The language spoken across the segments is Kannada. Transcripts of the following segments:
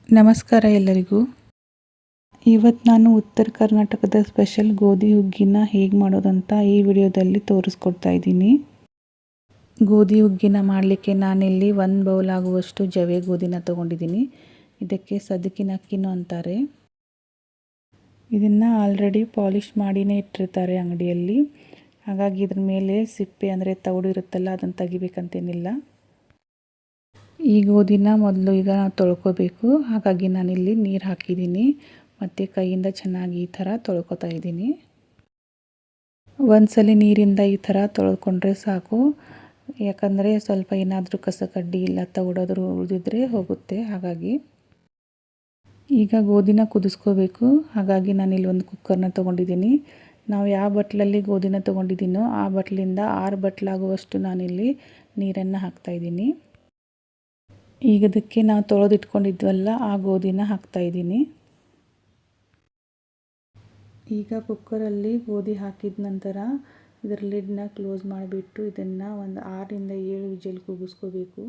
ನಮಸ್ಕಾರ ಎಲ್ಲರಿಗೂ. ಇವತ್ತು ನಾನು ಉತ್ತರ ಕರ್ನಾಟಕದ ಸ್ಪೆಷಲ್ ಗೋಧಿ ಹುಗ್ಗಿನ ಹೇಗೆ ಮಾಡೋದಂತ ಈ ವಿಡಿಯೋದಲ್ಲಿ ತೋರಿಸ್ಕೊಡ್ತಾ ಇದ್ದೀನಿ. ಗೋಧಿ ಹುಗ್ಗಿನ ಮಾಡಲಿಕ್ಕೆ ನಾನಿಲ್ಲಿ 1 ಬೌಲ್ ಆಗುವಷ್ಟು ಜವೆ ಗೋಧಿನ ತೊಗೊಂಡಿದ್ದೀನಿ. ಇದಕ್ಕೆ ಸದಕಿನ ಅಕ್ಕಿನೂ ಅಂತಾರೆ. ಇದನ್ನು ಆಲ್ರೆಡಿ ಪಾಲಿಷ್ ಮಾಡಿನೇ ಇಟ್ಟಿರ್ತಾರೆ ಅಂಗಡಿಯಲ್ಲಿ. ಹಾಗಾಗಿ ಇದ್ರ ಮೇಲೆ ಸಿಪ್ಪೆ ಅಂದರೆ ತೌಡು ಇರುತ್ತಲ್ಲ, ಅದನ್ನು ತೆಗಿಬೇಕಂತೇನಿಲ್ಲ. ಈ ಗೋಧಿನ ಮೊದಲು ಈಗ ನಾವು ತೊಳ್ಕೊಬೇಕು. ಹಾಗಾಗಿ ನಾನಿಲ್ಲಿ ನೀರು ಹಾಕಿದ್ದೀನಿ ಮತ್ತು ಕೈಯಿಂದ ಚೆನ್ನಾಗಿ ಈ ಥರ ತೊಳ್ಕೊತಾ ಇದ್ದೀನಿ. ಒಂದ್ಸಲಿ ನೀರಿಂದ ಈ ಥರ ತೊಳ್ಕೊಂಡ್ರೆ ಸಾಕು. ಯಾಕಂದರೆ ಸ್ವಲ್ಪ ಏನಾದರೂ ಕಸ ಕಡ್ಡಿ ಇಲ್ಲ ತೌಡಾದರೂ ಉಳಿದಿದ್ರೆ ಹೋಗುತ್ತೆ. ಹಾಗಾಗಿ ಈಗ ಗೋಧಿನ ಕುದಿಸ್ಕೋಬೇಕು. ಹಾಗಾಗಿ ನಾನಿಲ್ಲಿ ಒಂದು ಕುಕ್ಕರ್ನ ತೊಗೊಂಡಿದ್ದೀನಿ. ನಾವು ಯಾವ ಬಟ್ಲಲ್ಲಿ ಗೋಧಿನ ತೊಗೊಂಡಿದ್ದೀನೋ ಆ ಬಟ್ಲಿಂದ 6 ಬಟ್ಲಾಗುವಷ್ಟು ನಾನಿಲ್ಲಿ ನೀರನ್ನು ಹಾಕ್ತಾಯಿದ್ದೀನಿ. ಈಗ ಇದಕ್ಕೆ ನಾವು ತೊಳೆದಿಟ್ಕೊಂಡಿದ್ವಲ್ಲ ಆ ಗೋಧಿನ ಹಾಕ್ತಾಯಿದ್ದೀನಿ. ಈಗ ಕುಕ್ಕರಲ್ಲಿ ಗೋಧಿ ಹಾಕಿದ ನಂತರ ಇದರ ಲಿಡ್ನ ಕ್ಲೋಸ್ ಮಾಡಿಬಿಟ್ಟು ಇದನ್ನು ಒಂದು 6ರಿಂದ 7 ವಿಜಿಲ್ ಕೂಗಿಸ್ಕೋಬೇಕು.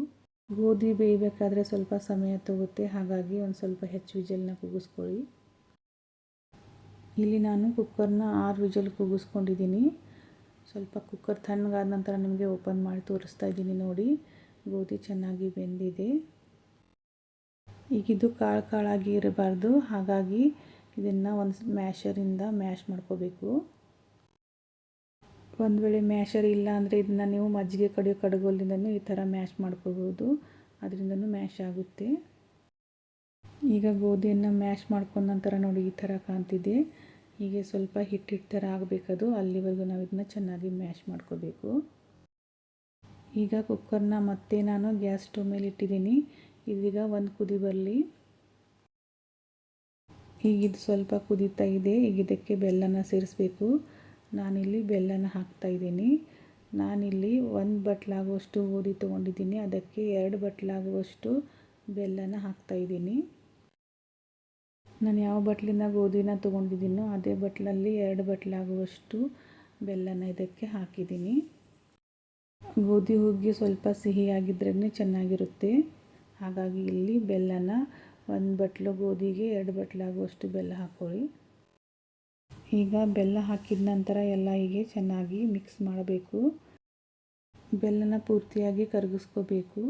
ಗೋಧಿ ಬೇಯಬೇಕಾದ್ರೆ ಸ್ವಲ್ಪ ಸಮಯ ತಗುತ್ತೆ. ಹಾಗಾಗಿ ಒಂದು ಸ್ವಲ್ಪ ಹೆಚ್ಚು ವಿಜಿಲ್ನ ಕೂಗಿಸ್ಕೊಳ್ಳಿ. ಇಲ್ಲಿ ನಾನು ಕುಕ್ಕರ್ನ 6 ವಿಜಿಲ್ ಕೂಗಿಸ್ಕೊಂಡಿದ್ದೀನಿ. ಸ್ವಲ್ಪ ಕುಕ್ಕರ್ ತಣ್ಣಗಾದ ನಂತರ ನಿಮಗೆ ಓಪನ್ ಮಾಡಿ ತೋರಿಸ್ತಾ ಇದ್ದೀನಿ. ನೋಡಿ, ಗೋಧಿ ಚೆನ್ನಾಗಿ ಬೆಂದಿದೆ. ಈಗಿದು ಕಾಳಾಗಿ ಇರಬಾರ್ದು. ಹಾಗಾಗಿ ಇದನ್ನು ಒಂದು ಮ್ಯಾಶರಿಂದ ಮ್ಯಾಶ್ ಮಾಡ್ಕೋಬೇಕು. ಒಂದು ವೇಳೆ ಮ್ಯಾಶರ್ ಇಲ್ಲ ಅಂದರೆ ಇದನ್ನು ನೀವು ಮಜ್ಜಿಗೆ ಕಡಿಯೋ ಕಡಗೋಲಿಂದನೂ ಈ ಥರ ಮ್ಯಾಶ್ ಮಾಡ್ಕೋಬೋದು. ಅದರಿಂದನೂ ಮ್ಯಾಶ್ ಆಗುತ್ತೆ. ಈಗ ಗೋಧಿಯನ್ನು ಮ್ಯಾಶ್ ಮಾಡ್ಕೊಂಡ ನಂತರ ನೋಡಿ ಈ ಥರ ಕಾಣ್ತಿದೆ. ಹೀಗೆ ಸ್ವಲ್ಪ ಹಿಟ್ಟು ಥರ ಆಗಬೇಕದು. ಅಲ್ಲಿವರೆಗೂ ನಾವು ಇದನ್ನ ಚೆನ್ನಾಗಿ ಮ್ಯಾಶ್ ಮಾಡ್ಕೋಬೇಕು. ಈಗ ಕುಕ್ಕರ್ನ ಮತ್ತೆ ನಾನು ಗ್ಯಾಸ್ ಸ್ಟವ್ ಮೇಲೆ ಇಟ್ಟಿದ್ದೀನಿ. ಇದೀಗ ಒಂದು ಕುದಿ ಬರಲಿ. ಈಗ ಇದು ಸ್ವಲ್ಪ ಕುದೀತಾ ಇದೆ. ಈಗ ಇದಕ್ಕೆ ಬೆಲ್ಲನ ಸೇರಿಸ್ಬೇಕು. ನಾನಿಲ್ಲಿ ಬೆಲ್ಲನ ಹಾಕ್ತಾಯಿದ್ದೀನಿ. ನಾನಿಲ್ಲಿ 1 ಬಟ್ಲಾಗುವಷ್ಟು ಗೋಧಿ ತೊಗೊಂಡಿದ್ದೀನಿ. ಅದಕ್ಕೆ 2 ಬಟ್ಲಾಗುವಷ್ಟು ಬೆಲ್ಲನ ಹಾಕ್ತಾಯಿದ್ದೀನಿ. ನಾನು ಯಾವ ಬಟ್ಲಿಂದ ಗೋಧಿನ ತೊಗೊಂಡಿದ್ದೀನೋ ಅದೇ ಬಟ್ಲಲ್ಲಿ 2 ಬಟ್ಲಾಗುವಷ್ಟು ಬೆಲ್ಲನ ಇದಕ್ಕೆ ಹಾಕಿದ್ದೀನಿ. ಗೋಧಿ ಹುಗ್ಗಿ ಸ್ವಲ್ಪ ಸಿಹಿಯಾಗಿದ್ರೇ ಚೆನ್ನಾಗಿರುತ್ತೆ. ಹಾಗಾಗಿ ಇಲ್ಲಿ ಬೆಲ್ಲನ 1 ಬಟ್ಲು ಗೋಧಿಗೆ 2 ಬಟ್ಲಾಗುವಷ್ಟು ಬೆಲ್ಲ ಹಾಕ್ಕೊಳ್ಳಿ. ಈಗ ಬೆಲ್ಲ ಹಾಕಿದ ನಂತರ ಎಲ್ಲ ಹೀಗೆ ಚೆನ್ನಾಗಿ ಮಿಕ್ಸ್ ಮಾಡಬೇಕು. ಬೆಲ್ಲನ ಪೂರ್ತಿಯಾಗಿ ಕರಗಿಸ್ಕೋಬೇಕು.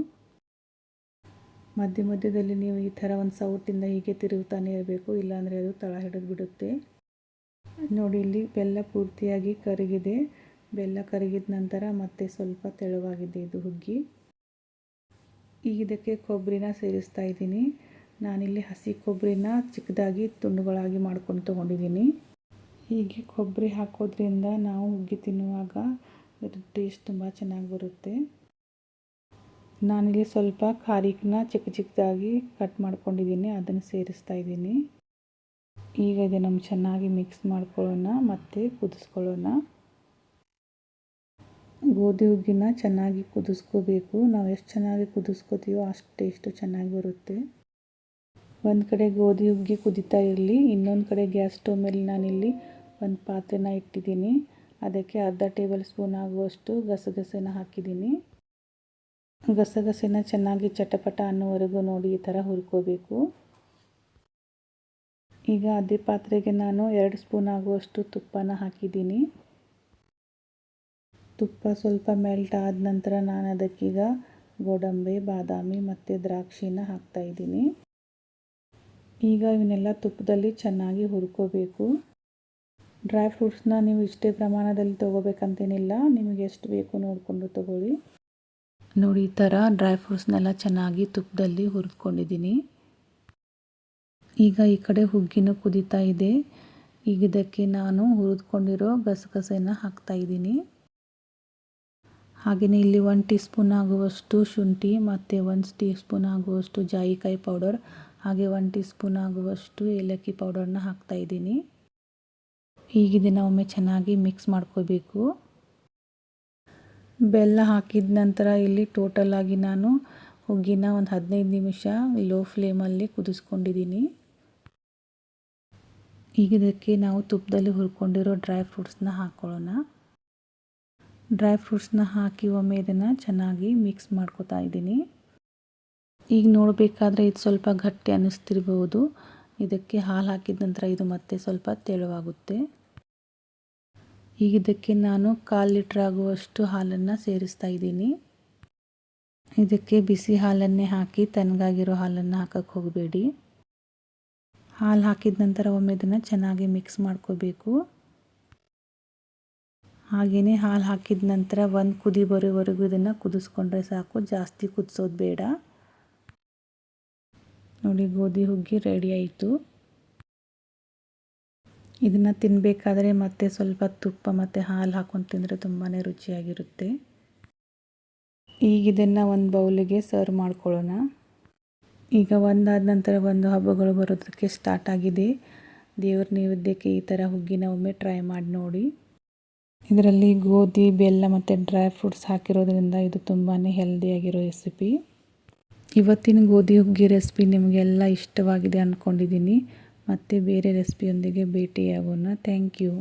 ಮಧ್ಯದಲ್ಲಿ ನೀವು ಈ ಥರ ಒಂದು ಸೌಟಿಂದ ಹೀಗೆ ತಿರುಗ್ತಾನೆ ಇರಬೇಕು. ಇಲ್ಲಾಂದರೆ ಅದು ತಳ ಹಿಡಿದು ಬಿಡುತ್ತೆ. ನೋಡಿ, ಇಲ್ಲಿ ಬೆಲ್ಲ ಪೂರ್ತಿಯಾಗಿ ಕರಗಿದೆ. ಬೆಲ್ಲ ಕರಗಿದ ನಂತರ ಮತ್ತೆ ಸ್ವಲ್ಪ ತೆಳುವಾಗಿದೆ ಇದು ಹುಗ್ಗಿ. ಈಗ ಇದಕ್ಕೆ ಕೊಬ್ಬರಿನ ಸೇರಿಸ್ತಾ ಇದ್ದೀನಿ. ನಾನಿಲ್ಲಿ ಹಸಿ ಕೊಬ್ಬರಿನ ಚಿಕ್ಕದಾಗಿ ತುಂಡುಗಳಾಗಿ ಮಾಡ್ಕೊಂಡು ತೊಗೊಂಡಿದ್ದೀನಿ. ಹೀಗೆ ಕೊಬ್ಬರಿ ಹಾಕೋದ್ರಿಂದ ನಾವು ಹುಗ್ಗಿ ತಿನ್ನುವಾಗ ಅದರ ಟೇಸ್ಟ್ ತುಂಬ ಚೆನ್ನಾಗಿ ಬರುತ್ತೆ. ನಾನಿಲ್ಲಿ ಸ್ವಲ್ಪ ಖಾರಿಕನ್ನ ಚಿಕ್ಕದಾಗಿ ಕಟ್ ಮಾಡ್ಕೊಂಡಿದ್ದೀನಿ. ಅದನ್ನು ಸೇರಿಸ್ತಾ ಇದ್ದೀನಿ. ಈಗ ಇದನ್ನು ಚೆನ್ನಾಗಿ ಮಿಕ್ಸ್ ಮಾಡ್ಕೊಳ್ಳೋಣ ಮತ್ತು ಕುದಿಸ್ಕೊಳ್ಳೋಣ. ಗೋಧಿ ಹುಗ್ಗಿನ ಚೆನ್ನಾಗಿ ಕುದಿಸ್ಕೋಬೇಕು. ನಾವು ಎಷ್ಟು ಚೆನ್ನಾಗಿ ಕುದಿಸ್ಕೋತೀವೋ ಅಷ್ಟು ಟೇಸ್ಟು ಚೆನ್ನಾಗಿ ಬರುತ್ತೆ. ಒಂದು ಕಡೆ ಗೋಧಿ ಹುಗ್ಗಿ ಕುದೀತಾ ಇರಲಿ. ಇನ್ನೊಂದು ಕಡೆ ಗ್ಯಾಸ್ ಸ್ಟವ್ ಮೇಲೆ ನಾನಿಲ್ಲಿ ಒಂದು ಪಾತ್ರೆನ ಇಟ್ಟಿದ್ದೀನಿ. ಅದಕ್ಕೆ ಅರ್ಧ ಟೇಬಲ್ ಸ್ಪೂನ್ ಆಗುವಷ್ಟು ಗಸಗಸೆನ ಹಾಕಿದ್ದೀನಿ. ಗಸಗಸೆನ ಚೆನ್ನಾಗಿ ಚಟಪಟ ಅನ್ನೋವರೆಗೂ ನೋಡಿ ಈ ಥರ ಹುರ್ಕೋಬೇಕು. ಈಗ ಅದೇ ಪಾತ್ರೆಗೆ ನಾನು 2 ಸ್ಪೂನ್ ಆಗುವಷ್ಟು ತುಪ್ಪನ ಹಾಕಿದ್ದೀನಿ. ತುಪ್ಪ ಸ್ವಲ್ಪ ಮೆಲ್ಟ್ ಆದ ನಂತರ ನಾನು ಅದಕ್ಕೀಗ ಗೋಡಂಬಿ, ಬಾದಾಮಿ ಮತ್ತು ದ್ರಾಕ್ಷಿನ ಹಾಕ್ತಾಯಿದ್ದೀನಿ. ಈಗ ಇವನ್ನೆಲ್ಲ ತುಪ್ಪದಲ್ಲಿ ಚೆನ್ನಾಗಿ ಹುರ್ಕೋಬೇಕು. ಡ್ರೈ ಫ್ರೂಟ್ಸ್ನ ನೀವು ಇಷ್ಟೇ ಪ್ರಮಾಣದಲ್ಲಿ ತೊಗೋಬೇಕಂತೇನಿಲ್ಲ. ನಿಮಗೆ ಎಷ್ಟು ಬೇಕು ನೋಡಿಕೊಂಡು ತೊಗೊಳ್ಳಿ. ನೋಡಿ, ಈ ಥರ ಡ್ರೈ ಫ್ರೂಟ್ಸ್ನೆಲ್ಲ ಚೆನ್ನಾಗಿ ತುಪ್ಪದಲ್ಲಿ ಹುರಿದ್ಕೊಂಡಿದ್ದೀನಿ. ಈಗ ಈ ಕಡೆ ಹುಗ್ಗಿನೂ ಕುದೀತಾ ಇದೆ. ಈಗ ಇದಕ್ಕೆ ನಾನು ಹುರಿದ್ಕೊಂಡಿರೋ ಗಸಗಸೆನ ಹಾಕ್ತಾಯಿದ್ದೀನಿ. ಹಾಗೆಯೇ ಇಲ್ಲಿ 1 ಟೀ ಸ್ಪೂನ್ ಆಗುವಷ್ಟು ಶುಂಠಿ ಮತ್ತು 1 ಟೀ ಸ್ಪೂನ್ ಆಗುವಷ್ಟು ಜಾಯಿಕಾಯಿ ಪೌಡರ್, ಹಾಗೆ 1 ಟೀ ಸ್ಪೂನ್ ಆಗುವಷ್ಟು ಏಲಕ್ಕಿ ಪೌಡರ್ನ ಹಾಕ್ತಾಯಿದ್ದೀನಿ. ಈಗ ಇದನ್ನು ಒಮ್ಮೆ ಚೆನ್ನಾಗಿ ಮಿಕ್ಸ್ ಮಾಡ್ಕೋಬೇಕು. ಬೆಲ್ಲ ಹಾಕಿದ ನಂತರ ಇಲ್ಲಿ ಟೋಟಲ್ ಆಗಿ ನಾನು ಹುಗ್ಗಿನ ಒಂದು 15 ನಿಮಿಷ ಲೋ ಫ್ಲೇಮಲ್ಲಿ ಕುದಿಸ್ಕೊಂಡಿದ್ದೀನಿ. ಈಗ ಇದಕ್ಕೆ ನಾವು ತುಪ್ಪದಲ್ಲಿ ಹುರ್ಕೊಂಡಿರೋ ಡ್ರೈ ಫ್ರೂಟ್ಸ್ನ ಹಾಕ್ಕೊಳ್ಳೋಣ. ಡ್ರೈ ಫ್ರೂಟ್ಸ್ನ ಹಾಕಿ ಒಮ್ಮೆ ಇದನ್ನು ಚೆನ್ನಾಗಿ ಮಿಕ್ಸ್ ಮಾಡ್ಕೊತಾ ಇದ್ದೀನಿ. ಈಗ ನೋಡಬೇಕಾದ್ರೆ ಇದು ಸ್ವಲ್ಪ ಗಟ್ಟಿ ಅನ್ನಿಸ್ತಿರ್ಬೋದು. ಇದಕ್ಕೆ ಹಾಲು ಹಾಕಿದ ನಂತರ ಇದು ಮತ್ತೆ ಸ್ವಲ್ಪ ತೆಳುವಾಗುತ್ತೆ. ಈಗ ಇದಕ್ಕೆ ನಾನು 1/4 ಲೀಟ್ರ್ ಆಗುವಷ್ಟು ಹಾಲನ್ನು ಸೇರಿಸ್ತಾ ಇದ್ದೀನಿ. ಇದಕ್ಕೆ ಬಿಸಿ ಹಾಲನ್ನೇ ಹಾಕಿ, ತಣ್ಣಗಾಗಿರೋ ಹಾಲನ್ನು ಹಾಕಕ್ಕೆ ಹೋಗಬೇಡಿ. ಹಾಲು ಹಾಕಿದ ನಂತರ ಒಮ್ಮೆ ಇದನ್ನು ಚೆನ್ನಾಗಿ ಮಿಕ್ಸ್ ಮಾಡ್ಕೋಬೇಕು. ಹಾಗೆಯೇ ಹಾಲು ಹಾಕಿದ ನಂತರ ಒಂದು ಕುದಿ ಬರೋವರೆಗೂ ಇದನ್ನು ಕುದಿಸ್ಕೊಂಡ್ರೆ ಸಾಕು, ಜಾಸ್ತಿ ಕುದಿಸೋದು ಬೇಡ. ನೋಡಿ, ಗೋಧಿ ಹುಗ್ಗಿ ರೆಡಿ ಆಯಿತು. ಇದನ್ನು ತಿನ್ನಬೇಕಾದ್ರೆ ಮತ್ತೆ ಸ್ವಲ್ಪ ತುಪ್ಪ ಮತ್ತು ಹಾಲು ಹಾಕ್ಕೊಂಡು ತಿಂದರೆ ತುಂಬಾ ರುಚಿಯಾಗಿರುತ್ತೆ. ಈಗ ಇದನ್ನು ಒಂದು ಬೌಲಿಗೆ ಸರ್ವ್ ಮಾಡ್ಕೊಳ್ಳೋಣ. ಈಗ ಒಂದಾದ ನಂತರ ಒಂದು ಹಬ್ಬಗಳು ಬರೋದಕ್ಕೆ ಸ್ಟಾರ್ಟ್ ಆಗಿದೆ. ದೇವ್ರ ನೈವೇದ್ಯಕ್ಕೆ ಈ ಥರ ಹುಗ್ಗಿನ ಒಮ್ಮೆ ಟ್ರೈ ಮಾಡಿ ನೋಡಿ. ಇದರಲ್ಲಿ ಗೋಧಿ, ಬೆಲ್ಲ ಮತ್ತು ಡ್ರೈ ಫ್ರೂಟ್ಸ್ ಹಾಕಿರೋದ್ರಿಂದ ಇದು ತುಂಬಾ ಹೆಲ್ದಿಯಾಗಿರೋ ರೆಸಿಪಿ. ಇವತ್ತಿನ ಗೋಧಿ ಹುಗ್ಗಿ ರೆಸಿಪಿ ನಿಮಗೆಲ್ಲ ಇಷ್ಟವಾಗಿದೆ ಅಂದ್ಕೊಂಡಿದ್ದೀನಿ. ಮತ್ತೆ ಬೇರೆ ರೆಸಿಪಿಯೊಂದಿಗೆ ಭೇಟಿಯಾಗೋಣ. Thank you.